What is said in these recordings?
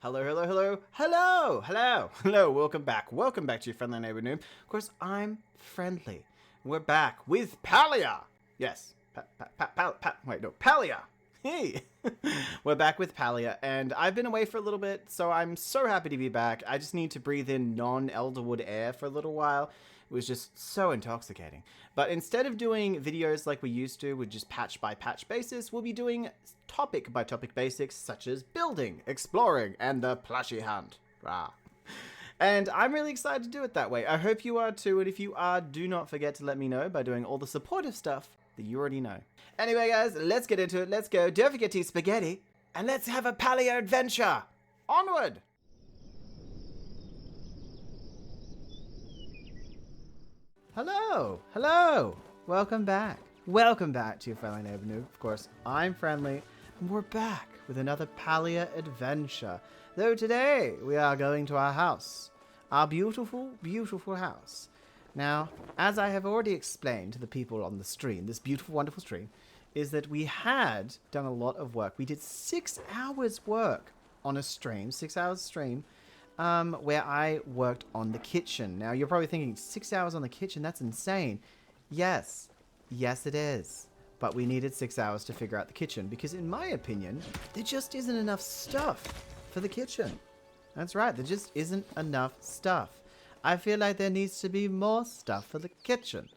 Hello, hello, hello, hello, hello, hello, welcome back to your friendly neighbor noob. Of course, I'm friendly. We're back with Palia. Yes, Palia. Hey, we're back with Palia, and I've been away for a little bit, so I'm so happy to be back. I just need to breathe in non-Elderwood air for a little while. It was just so intoxicating. But instead of doing videos like we used to with just patch by patch basis, we'll be doing topic by topic basics such as building, exploring, and the plushie hunt. Rah. And I'm really excited to do it that way. I hope you are too, and if you are, do not forget to let me know by doing all the supportive stuff that you already know. Anyway, guys, let's get into it. Let's go. Don't forget to eat spaghetti, and let's have a Palia adventure. Onward! Hello, hello, welcome back to your friendly neighbor noob. Of course, I'm friendly, and we're back with another Palia adventure. Though today we are going to our house, our beautiful, beautiful house. Now, as I have already explained to the people on the stream, this beautiful, wonderful stream, is that we had done a lot of work. We did 6 hours work on a stream, 6 hours stream. Where I worked on the kitchen. Now, you're probably thinking, 6 hours on the kitchen? That's insane. Yes. Yes, it is. But we needed 6 hours to figure out the kitchen, because in my opinion, there just isn't enough stuff for the kitchen. That's right, there just isn't enough stuff. I feel like there needs to be more stuff for the kitchen.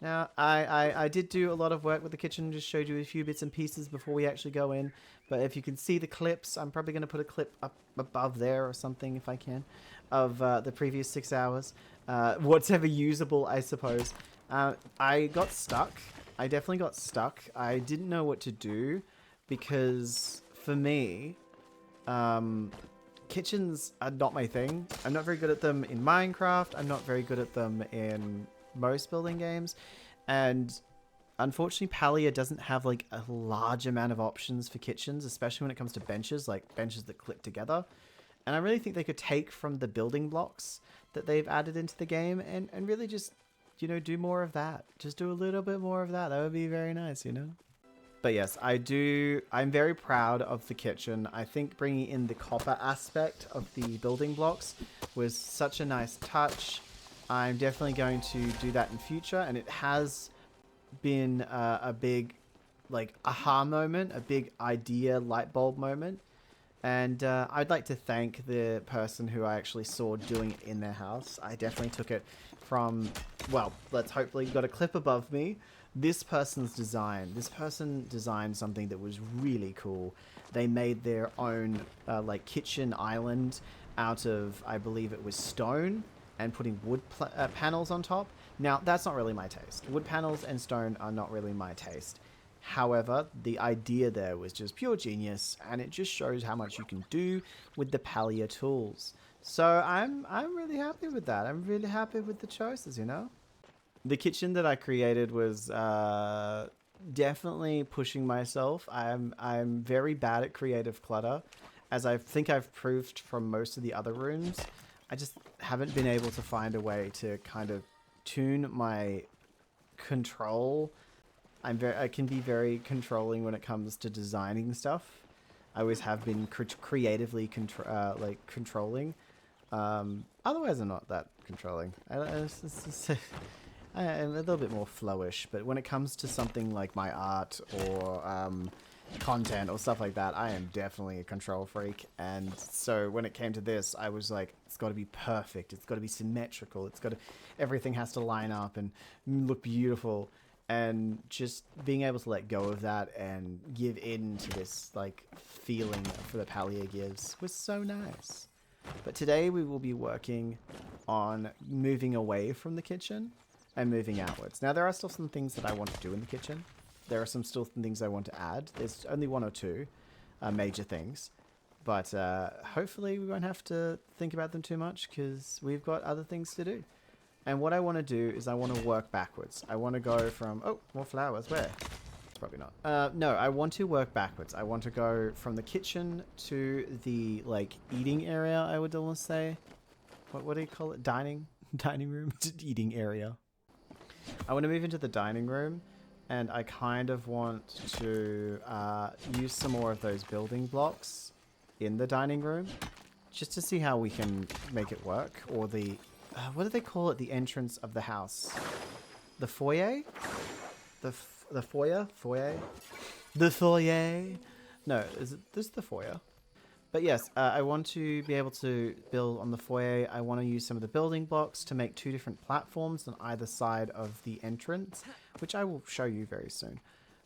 Now, I did do a lot of work with the kitchen, just showed you a few bits and pieces before we actually go in. But if you can see the clips, I'm probably going to put a clip up above there or something if I can, of the previous 6 hours. Whatever usable, I suppose. I got stuck. I definitely got stuck. I didn't know what to do because, for me, kitchens are not my thing. I'm not very good at them in Minecraft. I'm not very good at them in most building games, and unfortunately Palia doesn't have like a large amount of options for kitchens, especially when it comes to benches, like benches that clip together. And I really think they could take from the building blocks that they've added into the game and really just, you know, do more of that. Just do a little bit more of that. That would be very nice, you know. But yes, I'm very proud of the kitchen. I think bringing in the copper aspect of the building blocks was such a nice touch. I'm definitely going to do that in future, and it has been a big, like, aha moment, a big idea light bulb moment. And I'd like to thank the person who I actually saw doing it in their house. I definitely took it from, well, let's hopefully, got a clip above me. This person's design. This person designed something that was really cool. They made their own, like, kitchen island out of, I believe it was stone, and putting wood panels on top. Now, that's not really my taste. Wood panels and stone are not really my taste. However, the idea there was just pure genius, and it just shows how much you can do with the Palia tools. So I'm really happy with that. I'm really happy with the choices, you know? The kitchen that I created was definitely pushing myself. I'm very bad at creative clutter, as I think I've proved from most of the other rooms. I just haven't been able to find a way to kind of tune my control. I can be very controlling when it comes to designing stuff. I always have been creatively controlling. Otherwise, I'm not that controlling. I'm a little bit more flowish, but when it comes to something like my art or content or stuff like that, I am definitely a control freak. And so when it came to this, I was like, it's got to be perfect, it's got to be symmetrical, everything has to line up and look beautiful. And just being able to let go of that and give in to this like feeling for the Palia gives was so nice. But today we will be working on moving away from the kitchen and moving outwards. Now, there are still some things that I want to do in the kitchen. There are some things I want to add. There's only 1 or 2 major things. But hopefully we won't have to think about them too much, because we've got other things to do. And what I want to do is I want to work backwards. I want to go from... Oh, more flowers. Where? It's probably not. No, I want to work backwards. I want to go from the kitchen to the, like, eating area, I would almost say. What do you call it? Dining room? Eating area. I want to move into the dining room, and I kind of want to use some more of those building blocks in the dining room, just to see how we can make it work. Or the, what do they call it? The entrance of the house. The foyer? The foyer? Foyer? The foyer? No, is it this is the foyer? But yes, I want to be able to build on the foyer. I want to use some of the building blocks to make 2 different platforms on either side of the entrance, which I will show you very soon.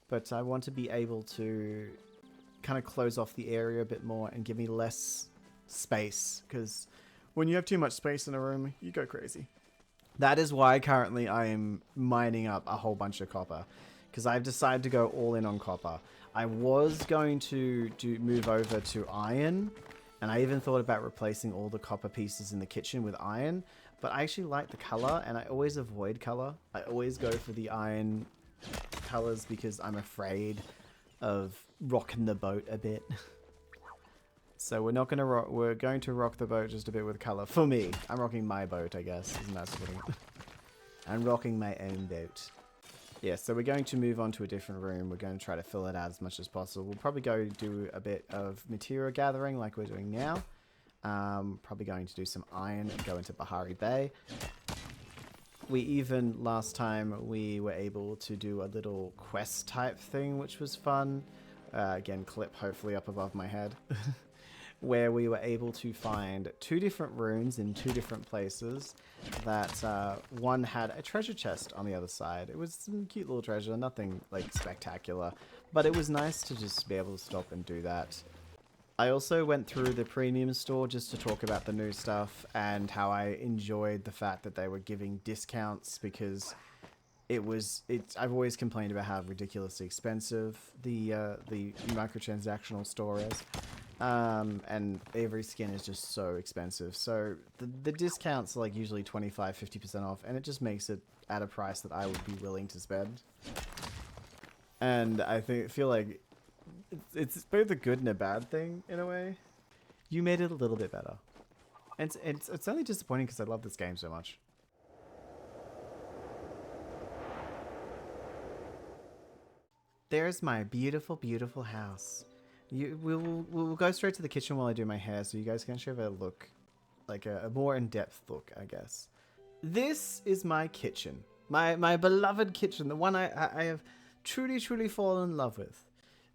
But I want to be able to kind of close off the area a bit more and give me less space, because when you have too much space in a room, you go crazy. That is why currently I am mining up a whole bunch of copper, because I've decided to go all in on copper. I was going to move over to iron, and I even thought about replacing all the copper pieces in the kitchen with iron, but I actually like the color, and I always avoid color. I always go for the iron colors because I'm afraid of rocking the boat a bit. So we're not going to rock, we're going to rock the boat just a bit with color. For me, I'm rocking my boat, I guess. Isn't that fitting? I'm rocking my own boat. Yeah, so we're going to move on to a different room. We're going to try to fill it out as much as possible. We'll probably go do a bit of material gathering like we're doing now. Probably going to do some iron and go into Bahari Bay. We even, last time, we were able to do a little quest type thing, which was fun. Again, clip hopefully up above my head. Where we were able to find 2 different runes in 2 different places that one had a treasure chest on the other side. It was some cute little treasure, nothing like spectacular, but it was nice to just be able to stop and do that. I also went through the premium store just to talk about the new stuff and how I enjoyed the fact that they were giving discounts, because I've always complained about how ridiculously expensive the microtransactional store is. And every skin is just so expensive. So the discounts are like usually 25-50% off, and it just makes it at a price that I would be willing to spend. And I feel like it's both a good and a bad thing in a way. You made it a little bit better. And it's only disappointing because I love this game so much. There's my beautiful, beautiful house. We'll go straight to the kitchen while I do my hair, so you guys can have a look, like a more in-depth look, I guess. This is my kitchen, my beloved kitchen, the one I have truly fallen in love with.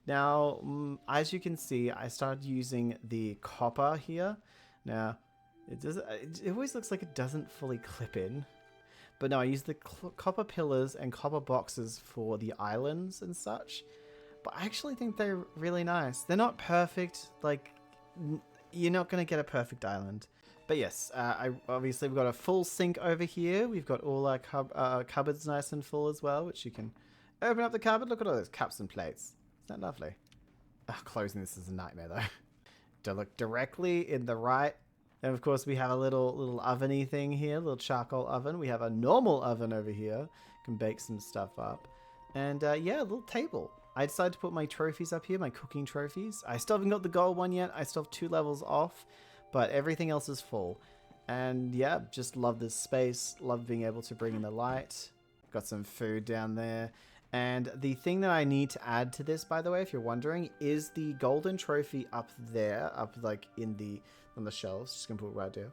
Now, as you can see, I started using the copper here. Now, it always looks like it doesn't fully clip in, but no, I use the copper pillars and copper boxes for the islands and such. But I actually think they're really nice. They're not perfect, like, you're not going to get a perfect island. But yes, obviously we've got a full sink over here. We've got all our cupboards nice and full as well, which you can open up the cupboard. Look at all those cups and plates. Isn't that lovely? Closing this is a nightmare though. To look directly in the right. And of course we have a little oven-y thing here, little charcoal oven. We have a normal oven over here. Can bake some stuff up. And yeah, a little table. I decided to put my trophies up here, my cooking trophies. I still haven't got the gold one yet. I still have 2 levels off, but everything else is full. And yeah, just love this space. Love being able to bring in the light. Got some food down there. And the thing that I need to add to this, by the way, if you're wondering, is the golden trophy up there, up like on the shelves. Just gonna put it right there.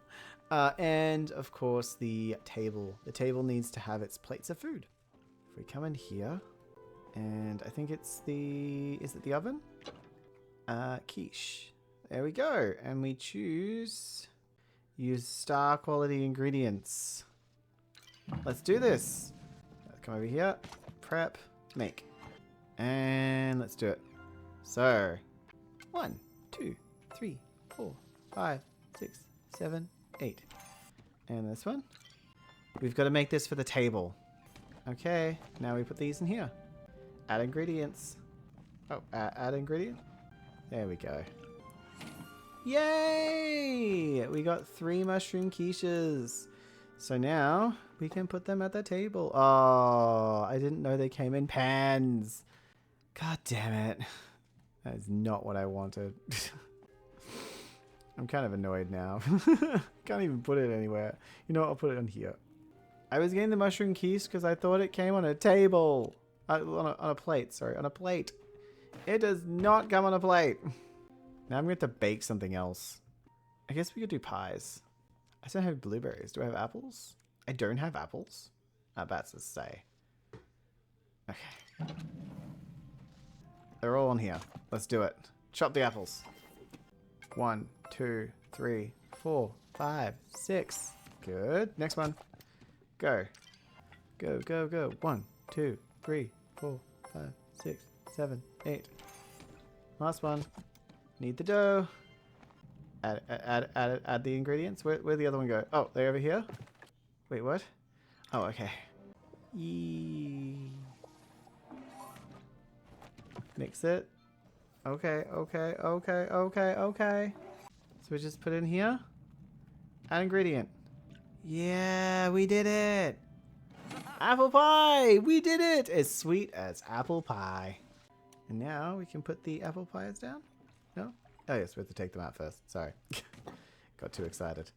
And of course the table. The table needs to have its plates of food. If we come in here. And I think is it the oven? Quiche. There we go. And we use star quality ingredients. Let's do this. Come over here, prep, make. And let's do it. So, 1, 2, 3, 4, 5, 6, 7, 8. And this one. We've got to make this for the table. Okay, now we put these in here. Add ingredients. Oh, add ingredient. There we go. Yay! We got 3 mushroom quiches. So now we can put them at the table. Oh, I didn't know they came in pans. God damn it. That is not what I wanted. I'm kind of annoyed now. Can't even put it anywhere. You know what? I'll put it on here. I was getting the mushroom quiche because I thought it came on a table. On a plate, sorry, on a plate. It does not come on a plate. Now I'm going to bake something else. I guess we could do pies. I don't have blueberries. Do I have apples? I don't have apples. That's a stay. Okay. They're all on here. Let's do it. Chop the apples. 1, 2, 3, 4, 5, 6. Good. Next one. Go. Go, go, go. 1, 2, 3, 4, 5, 6, 7, 8. Last one. Need the dough. Add the ingredients. Where'd the other one go? Oh, they're over here? Wait, what? Oh, okay. Yee. Mix it. Okay, okay, okay, okay, okay. So we just put in here. Add ingredient. Yeah, we did it. Apple pie! We did it! As sweet as apple pie. And now we can put the apple pies down? No? Oh yes, we have to take them out first. Sorry. Got too excited.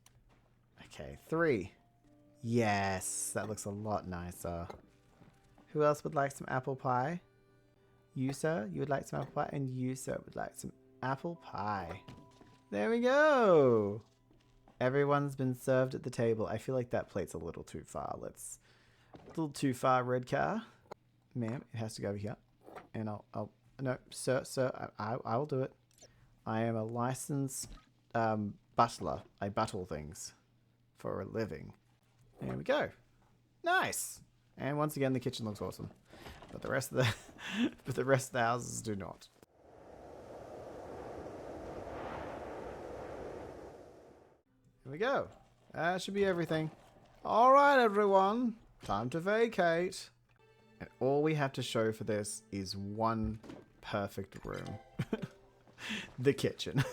Okay, 3. Yes, that looks a lot nicer. Who else would like some apple pie? You, sir, you would like some apple pie, and you, sir, would like some apple pie. There we go. Everyone's been served at the table. I feel like that plate's a little too far. A little too far, red car. Ma'am, it has to go over here. And no, sir, I will do it. I am a licensed butler. I buttle things for a living. There we go. Nice. And once again, the kitchen looks awesome. But the rest of the houses do not. Here we go. That should be everything. All right, everyone. Time to vacate. And all we have to show for this is one perfect room. The kitchen.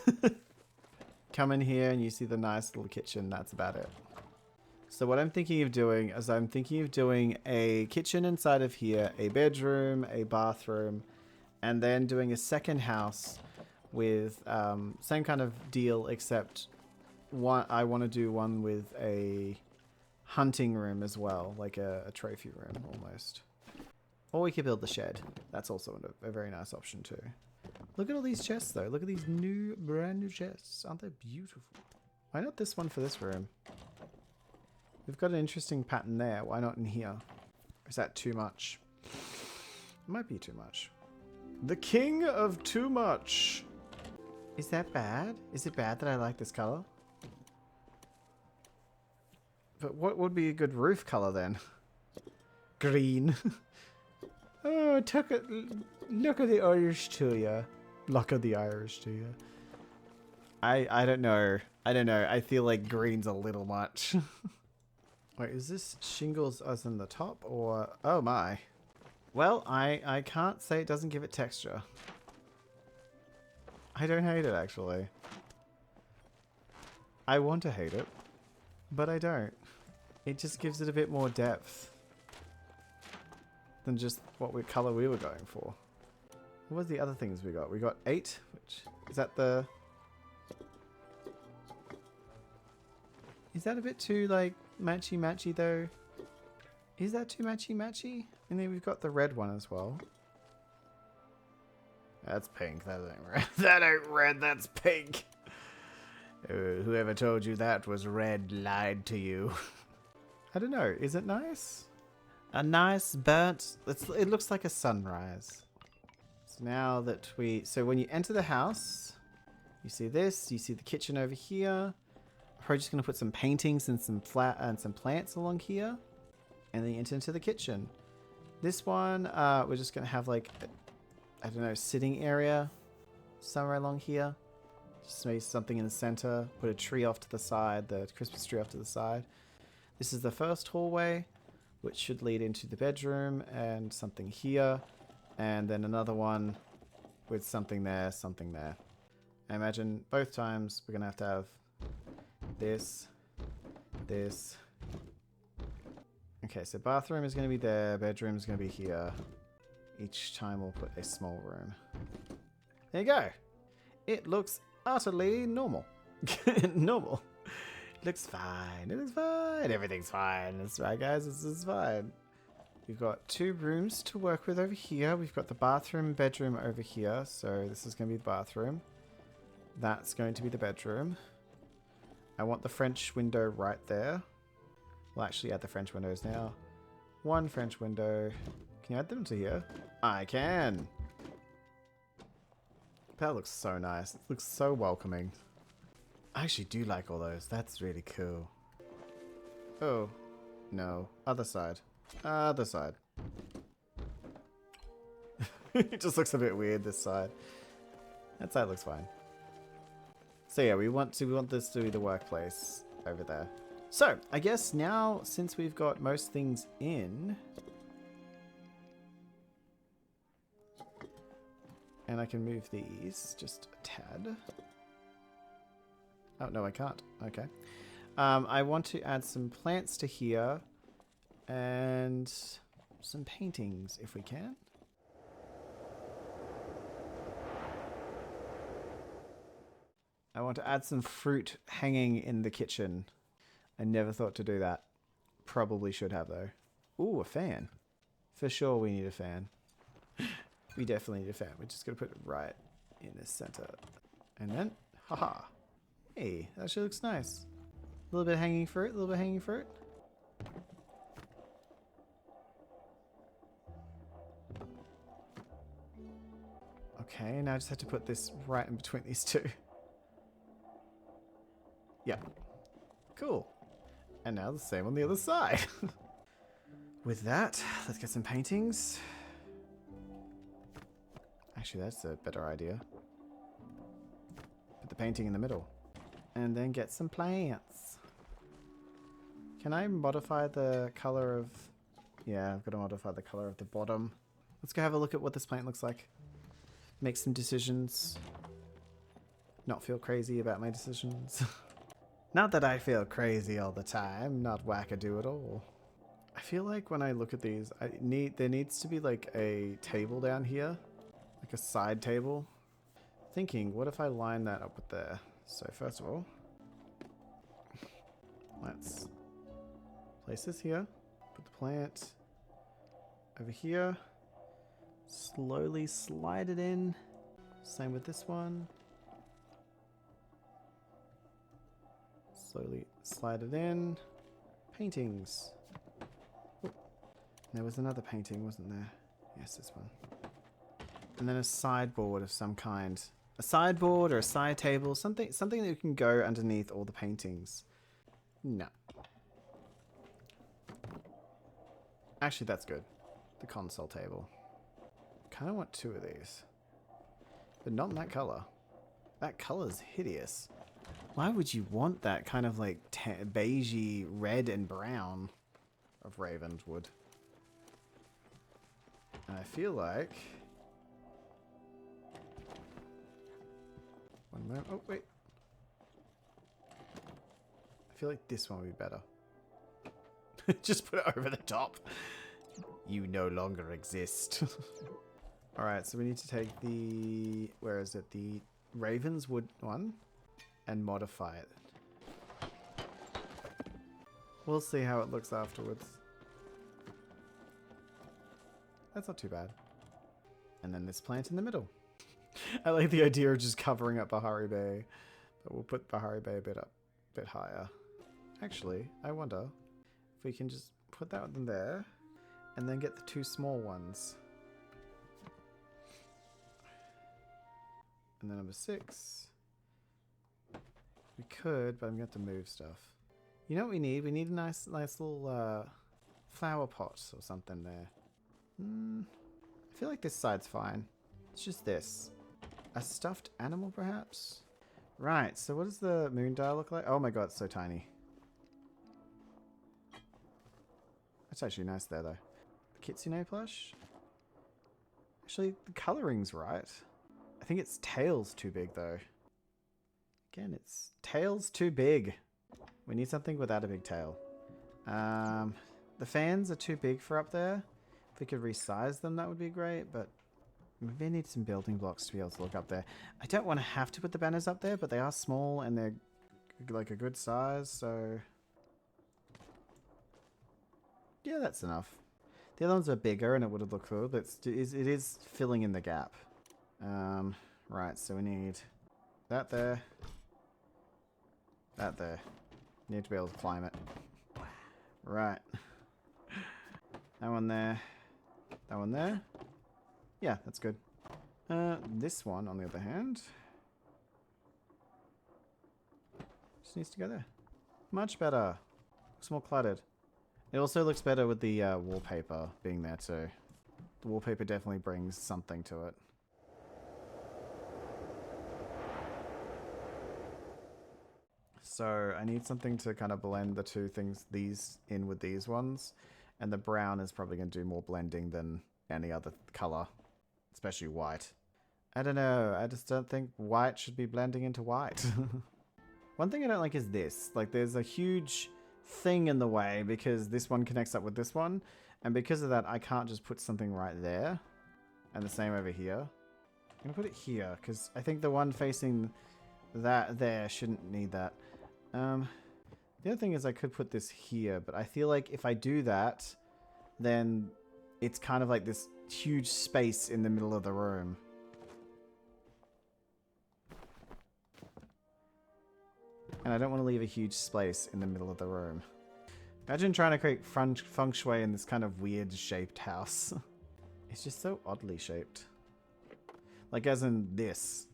Come in here and you see the nice little kitchen. That's about it. So what I'm thinking of doing is I'm thinking of doing a kitchen inside of here, a bedroom, a bathroom, and then doing a second house with same kind of deal, except I want to do one with a hunting room as well, like a trophy room almost. Or we could build the shed. That's also a very nice option too. Look at all these chests though. Look at these brand new chests. Aren't they beautiful? Why not this one for this room? We've got an interesting pattern there. Why not in here? Is that too much? It might be too much. The king of too much. Is that bad? Is it bad that I like this color? But what would be a good roof color then? Green. Oh, look at the Irish to ya. Look at the Irish to ya. I don't know. I don't know. I feel like green's a little much. Wait, is this shingles as in the top or... Oh my. Well, I can't say it doesn't give it texture. I don't hate it actually. I want to hate it, but I don't. It just gives it a bit more depth than just what color we were going for. What was the other things we got? We got 8, which is that the... Is that a bit too like matchy though? Is that too matchy? And then we've got the red one as well. That's pink. That ain't red. That ain't red. That's pink. Whoever told you that was red lied to you. I don't know. Is it nice? A nice burnt... It looks like a sunrise. So now that so when you enter the house, you see this. You see the kitchen over here. I'm probably just going to put some paintings and some plants along here. And then you enter into the kitchen. This one, we're just going to have like, I don't know, sitting area somewhere along here. Just maybe something in the center. Put a tree off to the side, the Christmas tree off to the side. This is the first hallway, which should lead into the bedroom and something here. And then another one with something there, something there. I imagine both times we're going to have this. Okay, so bathroom is going to be there, bedroom is going to be here. Each time we'll put a small room. There you go. It looks utterly normal. Normal. It looks fine. It looks fine. Everything's fine. That's right, guys. This is fine. We've got 2 rooms to work with over here. We've got the bathroom, bedroom over here. So this is going to be the bathroom. That's going to be the bedroom. I want the French window right there. We'll actually add the French windows now. One French window. Can you add them to here? I can. That looks so nice. It looks so welcoming. I actually do like all those. That's really cool. Oh, no. Other side. Other side. It just looks a bit weird, this side. That side looks fine. So yeah, we want this to be the workplace over there. So, I guess now, since we've got most things in... And I can move these just a tad. Oh, no, I can't. Okay. I want to add some plants to here. And some paintings, if we can. I want to add some fruit hanging in the kitchen. I never thought to do that. Probably should have, though. Ooh, a fan. For sure we need a fan. We definitely need a fan. We're just going to put it right in the center. And then, haha. Hey, that actually looks nice. A little bit of hanging fruit, a little bit of hanging fruit. Okay, now I just have to put this right in between these two. Yep. Cool. And now the same on the other side. With that, let's get some paintings. Actually, that's a better idea. Put the painting in the middle. And then get some plants. Can I modify the color of... Yeah, I've got to modify the color of the bottom. Let's go have a look at what this plant looks like. Make some decisions. Not feel crazy about my decisions. Not that I feel crazy all the time. Not wackadoo at all. I feel like when I look at these, there needs to be like a table down here. Like a side table. Thinking, what if I line that up with there? So first of all, let's place this here. Put the plant over here. Slowly slide it in. Same with this one. Slowly slide it in. Paintings. Oh, there was another painting, wasn't there? Yes, this one. And then a sideboard of some kind. A sideboard or a side table, something that can go underneath all the paintings. No. Actually, that's good. The console table. Kind of want two of these. But not in that color. That color's hideous. Why would you want that kind of like beigey red and brown of Ravenswood? And I feel like... One moment. Oh, wait. I feel like this one would be better. Just put it over the top. You no longer exist. Alright, so we need to take the... Where is it? The Ravenswood one. And modify it. We'll see how it looks afterwards. That's not too bad. And then this plant in the middle. I like the idea of just covering up Bahari Bay. But we'll put Bahari Bay a bit higher. Actually, I wonder if we can just put that one there. And then get the two small ones. And then number 6. We could, but I'm going to have to move stuff. You know what we need? We need a nice little flower pot or something there. I feel like this side's fine. It's just this. A stuffed animal, perhaps? Right, so what does the moon dial look like? Oh my god, it's so tiny. That's actually nice there, though. The Kitsune plush? Actually, the coloring's right. I think its tail's too big, though. Again, its tail's too big. We need something without a big tail. The fans are too big for up there. If we could resize them, that would be great, but maybe I need some building blocks to be able to look up there. I don't want to have to put the banners up there, but they are small and they're like a good size, so... Yeah, that's enough. The other ones are bigger and it would have looked cool, but it is filling in the gap. Right, so we need That there. That there. Need to be able to climb it. Right. That one there. That one there. Yeah, that's good. This one, on the other hand, just needs to go there. Much better. Looks more cluttered. It also looks better with the wallpaper being there too. The wallpaper definitely brings something to it. So I need something to kind of blend the two things, these in with these ones. And the brown is probably going to do more blending than any other color, especially white. I don't know. I just don't think white should be blending into white. One thing I don't like is this. Like, there's a huge thing in the way because this one connects up with this one. And because of that, I can't just put something right there. And the same over here. I'm going to put it here because I think the one facing that there shouldn't need that. The other thing is I could put this here, but I feel like if I do that, then it's kind of like this huge space in the middle of the room. And I don't want to leave a huge space in the middle of the room. Imagine trying to create feng shui in this kind of weird shaped house. It's just so oddly shaped. Like as in this.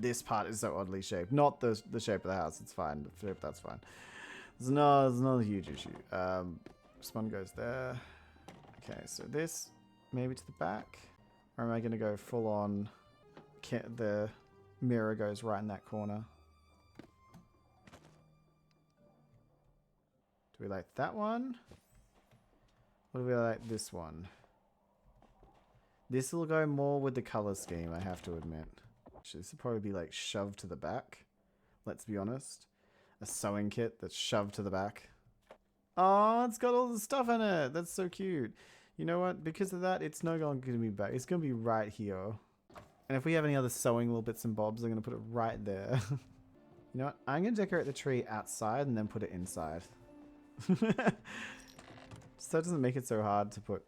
This part is so oddly shaped. Not the shape of the house. It's fine. The shape, that's fine. It's not a huge issue. This one goes there. Okay, so this maybe to the back. Or am I going to go full on? The mirror goes right in that corner. Do we like that one? Or do we like this one? This will go more with the color scheme, I have to admit. Actually, this will probably be like shoved to the back. Let's be honest. A sewing kit that's shoved to the back. Oh, it's got all the stuff in it. That's so cute. You know what? Because of that, it's no longer going to be back. It's going to be right here. And if we have any other sewing little bits and bobs, I'm going to put it right there. You know what? I'm going to decorate the tree outside and then put it inside. So that doesn't make it so hard to put.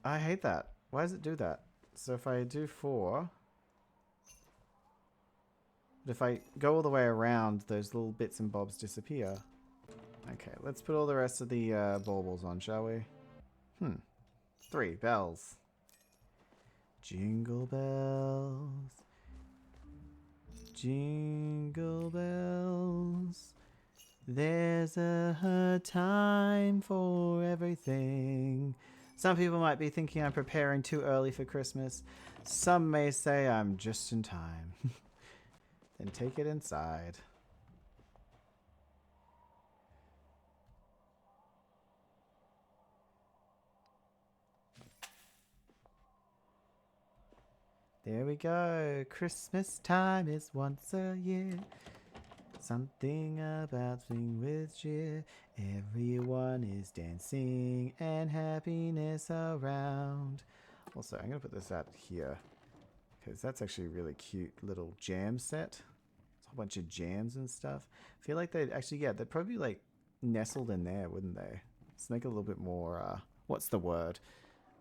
I hate that. Why does it do that? So if I do 4... But if I go all the way around, those little bits and bobs disappear. Okay, let's put all the rest of the baubles on, shall we? 3 bells. Jingle bells. Jingle bells. There's a time for everything. Some people might be thinking I'm preparing too early for Christmas. Some may say I'm just in time. Then take it inside. There we go. Christmas time is once a year. Something about swing with cheer. Everyone is dancing and happiness around. Also, I'm going to put this out here because that's actually a really cute little jam set. It's a whole bunch of jams and stuff. I feel like they'd actually, yeah, they'd probably like nestled in there, wouldn't they? Let's make it a little bit more, what's the word?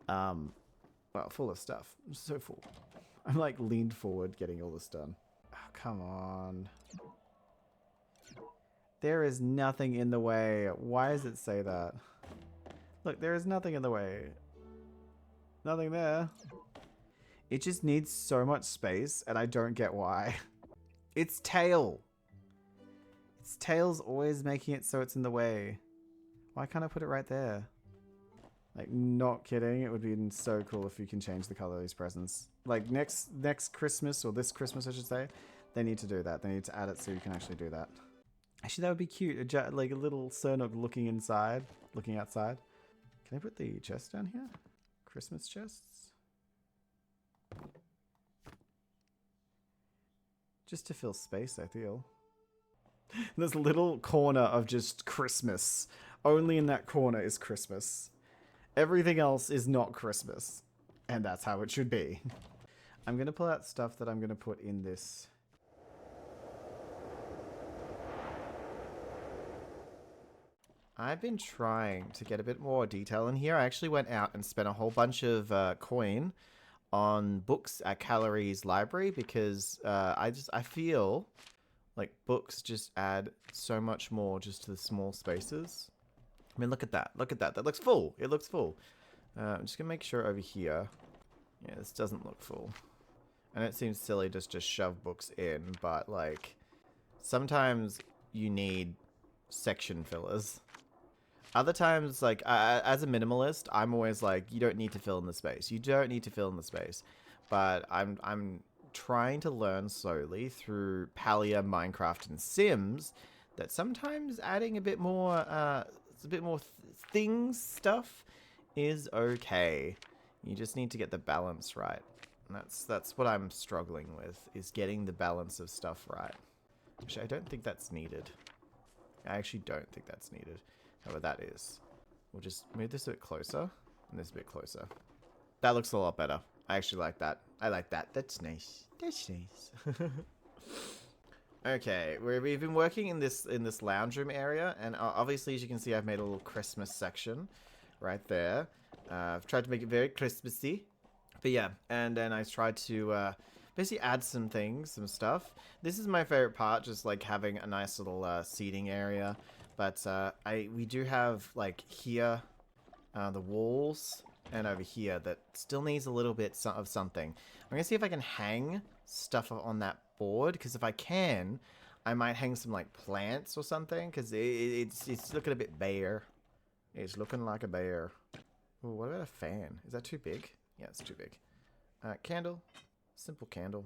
Well, full of stuff. I'm so full. I'm like leaned forward getting all this done. Oh, come on. There is nothing in the way. Why does it say that? Look, there is nothing in the way. Nothing there. It just needs so much space, and I don't get why. Its tail. Its tail's always making it so it's in the way. Why can't I put it right there? Like, not kidding. It would be so cool if you can change the color of these presents. Like, next Christmas, or this Christmas, I should say, they need to do that. They need to add it so you can actually do that. Actually, that would be cute. Like a little Cernog looking inside, looking outside. Can I put the chest down here? Christmas chests? Just to fill space, I feel. There's a little corner of just Christmas. Only in that corner is Christmas. Everything else is not Christmas. And that's how it should be. I'm going to pull out stuff that I'm going to put in this. I've been trying to get a bit more detail in here. I actually went out and spent a whole bunch of coin on books at Calories Library because I feel like books just add so much more just to the small spaces. I mean, look at that. Look at that. That looks full. It looks full. I'm just going to make sure over here. Yeah, this doesn't look full. And it seems silly just to shove books in, but like sometimes you need section fillers. Other times, like as a minimalist, I'm always like, you don't need to fill in the space. You don't need to fill in the space. But I'm trying to learn slowly through Palia, Minecraft, and Sims that sometimes adding a bit more, stuff is okay. You just need to get the balance right. And that's what I'm struggling with, is getting the balance of stuff right. Actually, I don't think that's needed. I actually don't think that's needed. However, that is. We'll just move this a bit closer and this a bit closer. That looks a lot better. I actually like that. I like that. That's nice. That's nice. Okay, we've been working in this lounge room area, and obviously, as you can see, I've made a little Christmas section right there. I've tried to make it very Christmassy. But yeah, and then I tried to basically add some things, some stuff. This is my favorite part, just like having a nice little seating area. But we do have like here the walls, and over here that still needs a little bit of something. I'm gonna see if I can hang stuff on that board, because if I can, I might hang some like plants or something, because it's looking a bit bare. It's looking like a bear. Ooh, what about a fan? Is that too big? Yeah, it's too big. Candle. Simple candle.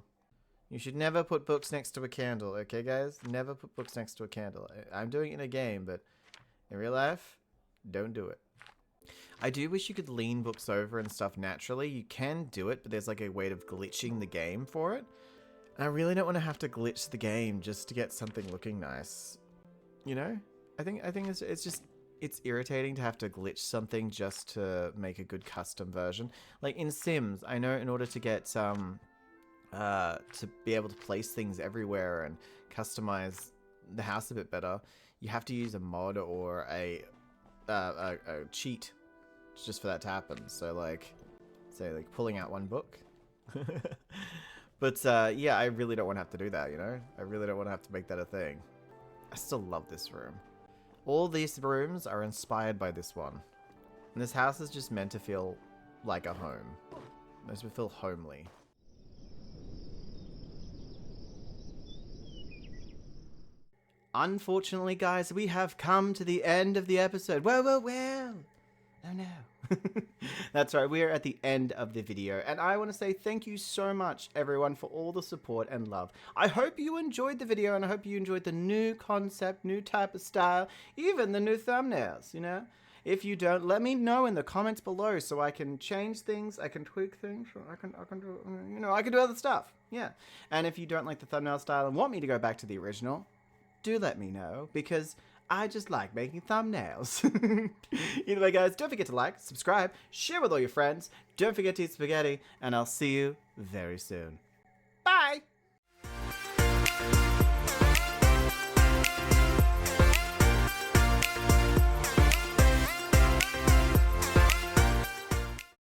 You should never put books next to a candle, okay, guys? Never put books next to a candle. I'm doing it in a game, but in real life, don't do it. I do wish you could lean books over and stuff naturally. You can do it, but there's like a way of glitching the game for it. And I really don't want to have to glitch the game just to get something looking nice. You know? I think it's irritating to have to glitch something just to make a good custom version. Like in Sims, I know in order to get to be able to place things everywhere and customize the house a bit better, you have to use a mod or a cheat just for that to happen. So like, say like pulling out one book. But yeah, I really don't want to have to do that, you know? I really don't want to have to make that a thing. I still love this room. All these rooms are inspired by this one. And this house is just meant to feel like a home. It's meant to feel homely. Unfortunately, guys, we have come to the end of the episode. Well. Oh no. That's right, we are at the end of the video, and I want to say thank you so much, everyone, for all the support and love. I hope you enjoyed the video, and I hope you enjoyed the new concept, new type of style, even the new thumbnails, you know? If you don't, let me know in the comments below so I can change things, I can tweak things, I can do, you know, I can do other stuff, yeah. And if you don't like the thumbnail style and want me to go back to the original, do let me know, because I just like making thumbnails. Either way, guys, don't forget to like, subscribe, share with all your friends, don't forget to eat spaghetti, and I'll see you very soon. Bye!